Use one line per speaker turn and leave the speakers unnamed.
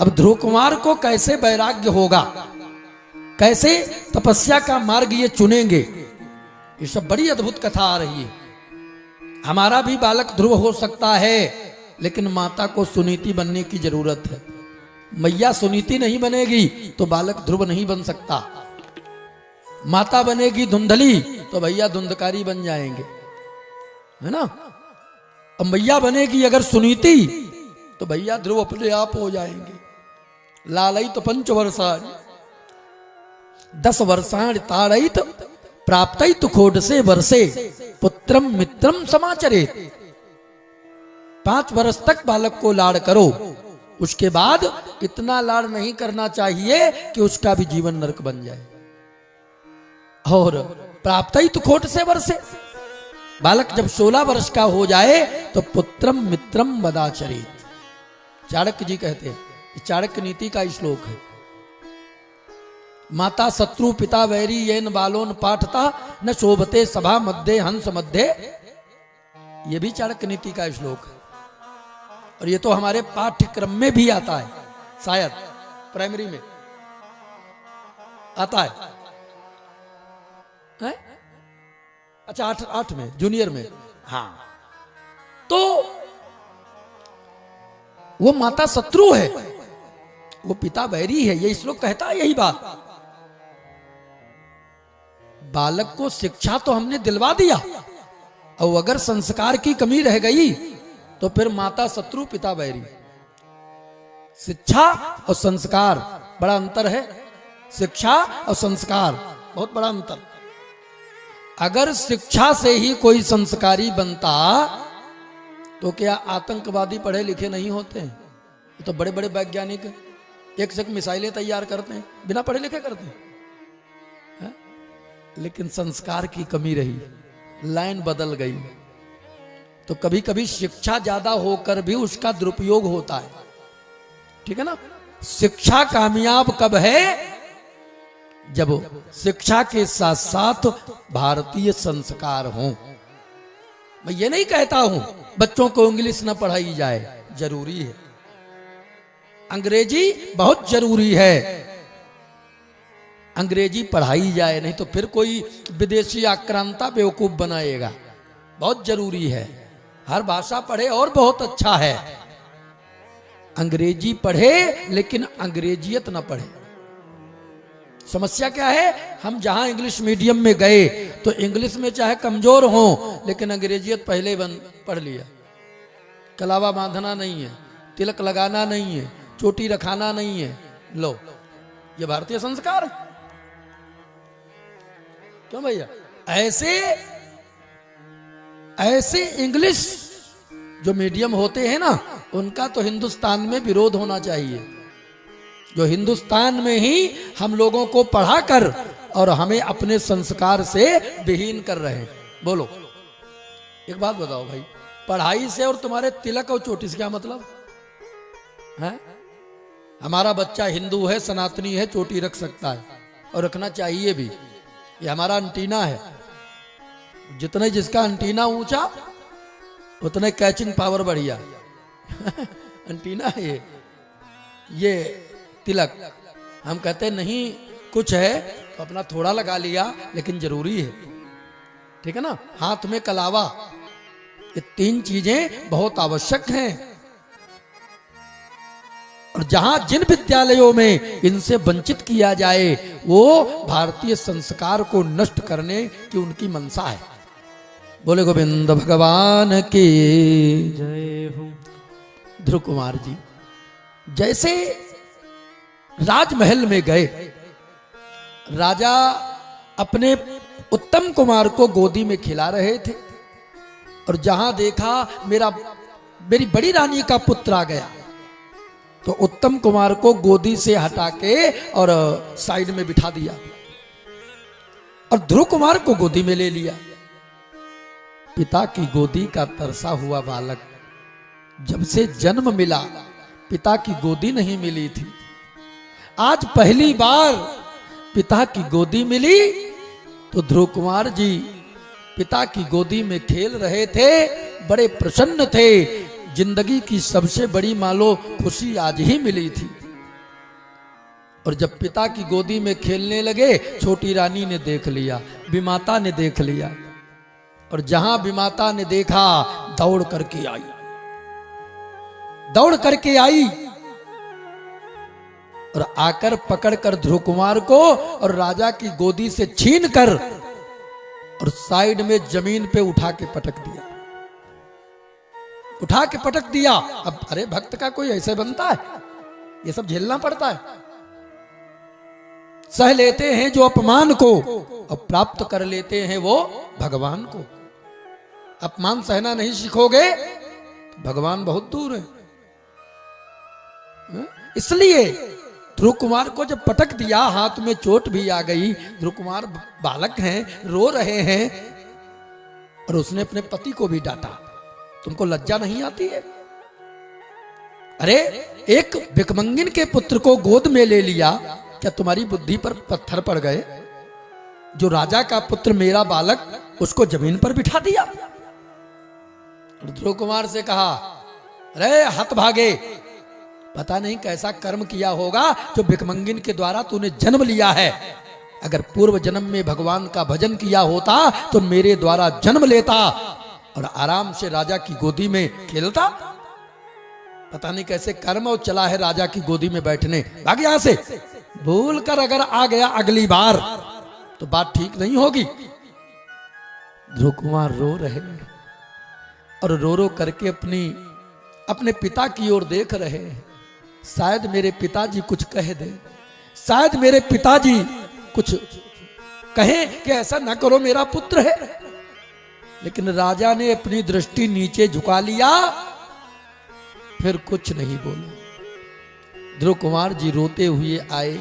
अब ध्रुव कुमार को कैसे वैराग्य होगा, कैसे तपस्या का मार्ग ये चुनेंगे, ये सब बड़ी अद्भुत कथा आ रही है। हमारा भी बालक ध्रुव हो सकता है, लेकिन माता को सुनीति बनने की जरूरत है। मैया सुनीति नहीं बनेगी तो बालक ध्रुव नहीं बन सकता। माता बनेगी धुंधली तो भैया धुंधकारी बन जाएंगे, है ना। अब मैया बनेगी अगर सुनीति तो भैया ध्रुव अपने आप हो जाएंगे। लालयित 5 वर्षाणि 10 वर्षाणि ताड़यित प्राप्तयित खोड से वर्षे पुत्रम मित्रम समाचरेत। 5 वर्ष तक बालक को लाड़ करो, उसके बाद इतना लाड़ नहीं करना चाहिए कि उसका भी जीवन नरक बन जाए। और प्राप्तयित खोट से वर्षे, बालक जब 16 वर्ष का हो जाए तो पुत्रम मित्रम वदाचरेत। चाणक्य जी कहते हैं, चाणक्य नीति का श्लोक है। माता शत्रु पिता वैरी येन बालोन पाठता न शोभते सभा मध्य हंस मध्य, ये भी चाणक्य नीति का श्लोक है। और ये तो हमारे पाठ्यक्रम में भी आता है, शायद प्राइमरी में आता है? अच्छा 8 में, जूनियर में। हाँ, तो वो माता शत्रु है, वो पिता वैरी है, ये श्लोक कहता है यही बात। बालक को शिक्षा तो हमने दिलवा दिया, और अगर संस्कार की कमी रह गई तो फिर माता शत्रु पिता वैरी। शिक्षा और संस्कार बड़ा अंतर है। शिक्षा और संस्कार बहुत बड़ा अंतर। अगर शिक्षा से ही कोई संस्कारी बनता तो क्या आतंकवादी पढ़े लिखे नहीं होते हैं? ये तो बड़े बड़े वैज्ञानिक एक से एक मिसाइलें तैयार करते हैं, बिना पढ़े लिखे करते हैं। लेकिन संस्कार की कमी रही, लाइन बदल गई। तो कभी कभी शिक्षा ज्यादा होकर भी उसका दुरुपयोग होता है, ठीक है ना। शिक्षा कामयाब कब है? जब शिक्षा के साथ साथ भारतीय संस्कार हों। मैं ये नहीं कहता हूं बच्चों को इंग्लिश न पढ़ाई जाए, जरूरी है। अंग्रेजी बहुत जरूरी है, अंग्रेजी पढ़ाई जाए, नहीं तो फिर कोई विदेशी आक्रांता बेवकूफ बनाएगा। बहुत जरूरी है, हर भाषा पढ़े और बहुत अच्छा है। अंग्रेजी पढ़े लेकिन अंग्रेजियत ना पढ़े। समस्या क्या है? हम जहां इंग्लिश मीडियम में गए तो इंग्लिश में चाहे कमजोर हो लेकिन अंग्रेजियत पहले पढ़ लिया। कलावा बांधना नहीं है, तिलक लगाना नहीं है, चोटी रखाना नहीं है। लो, ये भारतीय संस्कार है क्यों भैया? ऐसे इंग्लिश जो मीडियम होते हैं ना, उनका तो हिंदुस्तान में विरोध होना चाहिए। जो हिंदुस्तान में ही हम लोगों को पढ़ाकर और हमें अपने संस्कार से विहीन कर रहे हैं। बोलो, एक बात बताओ भाई, पढ़ाई से और तुम्हारे तिलक और चोटी से क्या मतलब है? हमारा बच्चा हिंदू है, सनातनी है, चोटी रख सकता है और रखना चाहिए भी। ये हमारा अंटीना है। जितने जिसका अंटीना ऊंचा उतने कैचिंग पावर बढ़िया। अंटीना है ये तिलक। हम कहते नहीं कुछ है तो अपना थोड़ा लगा लिया, लेकिन जरूरी है, ठीक है ना। हाथ में कलावा, ये 3 चीजें बहुत आवश्यक हैं। और जहां जिन विद्यालयों में इनसे वंचित किया जाए वो भारतीय संस्कार को नष्ट करने की उनकी मंशा है। बोले गोविंद भगवान की जय हो। ध्रुव कुमार जी जैसे राजमहल में गए, राजा अपने उत्तम कुमार को गोदी में खिला रहे थे और जहां देखा मेरी बड़ी रानी का पुत्र आ गया तो उत्तम कुमार को गोदी से हटा के और साइड में बिठा दिया और ध्रुव कुमार को गोदी में ले लिया। पिता की गोदी का तरसा हुआ बालक, जब से जन्म मिला पिता की गोदी नहीं मिली थी। आज पहली बार पिता की गोदी मिली तो ध्रुव कुमार जी पिता की गोदी में खेल रहे थे, बड़े प्रसन्न थे। जिंदगी की सबसे बड़ी मालो खुशी आज ही मिली थी। और जब पिता की गोदी में खेलने लगे, छोटी रानी ने देख लिया, विमाता ने देख लिया, और जहां विमाता ने देखा दौड़ करके आई, दौड़ करके आई और आकर पकड़कर ध्रुव कुमार को और राजा की गोदी से छीन कर और साइड में जमीन पे उठा के पटक दिया, उठा के पटक दिया। अब अरे भक्त का कोई ऐसे बनता है? ये सब झेलना पड़ता है। सह लेते हैं जो अपमान को और प्राप्त कर लेते हैं वो भगवान को। अपमान सहना नहीं सीखोगे तो भगवान बहुत दूर है। इसलिए ध्रुव कुमार को जब पटक दिया, हाथ में चोट भी आ गई, ध्रुव कुमार बालक हैं, रो रहे हैं, और उसने अपने पति को भी डांटा, तुमको लज्जा नहीं आती है? अरे एक भिकमंगिन के पुत्र को गोद में ले लिया, क्या तुम्हारी बुद्धि पर पत्थर पड़ गए? जो राजा का पुत्र मेरा बालक, उसको जमीन पर बिठा दिया। और ध्रुव कुमार से कहा, अरे हतभागे, पता नहीं कैसा कर्म किया होगा जो भिकमंगिन के द्वारा तूने जन्म लिया है। अगर पूर्व जन्म में भगवान का भजन किया होता तो मेरे द्वारा जन्म लेता और आराम से राजा की गोदी में खेलता। पता नहीं कैसे कर्म और चला है राजा की गोदी में बैठने। भाग यहां से, भूल कर अगर आ गया अगली बार तो बात ठीक नहीं होगी। ध्रुव कुमार रो रहे हैं और रो रो करके अपने पिता की ओर देख रहे हैं। शायद मेरे पिताजी कुछ कह दे, शायद मेरे पिताजी कुछ कहें कि ऐसा ना करो, मेरा पुत्र है। लेकिन राजा ने अपनी दृष्टि नीचे झुका लिया, फिर कुछ नहीं बोले। ध्रुव कुमार जी रोते हुए आए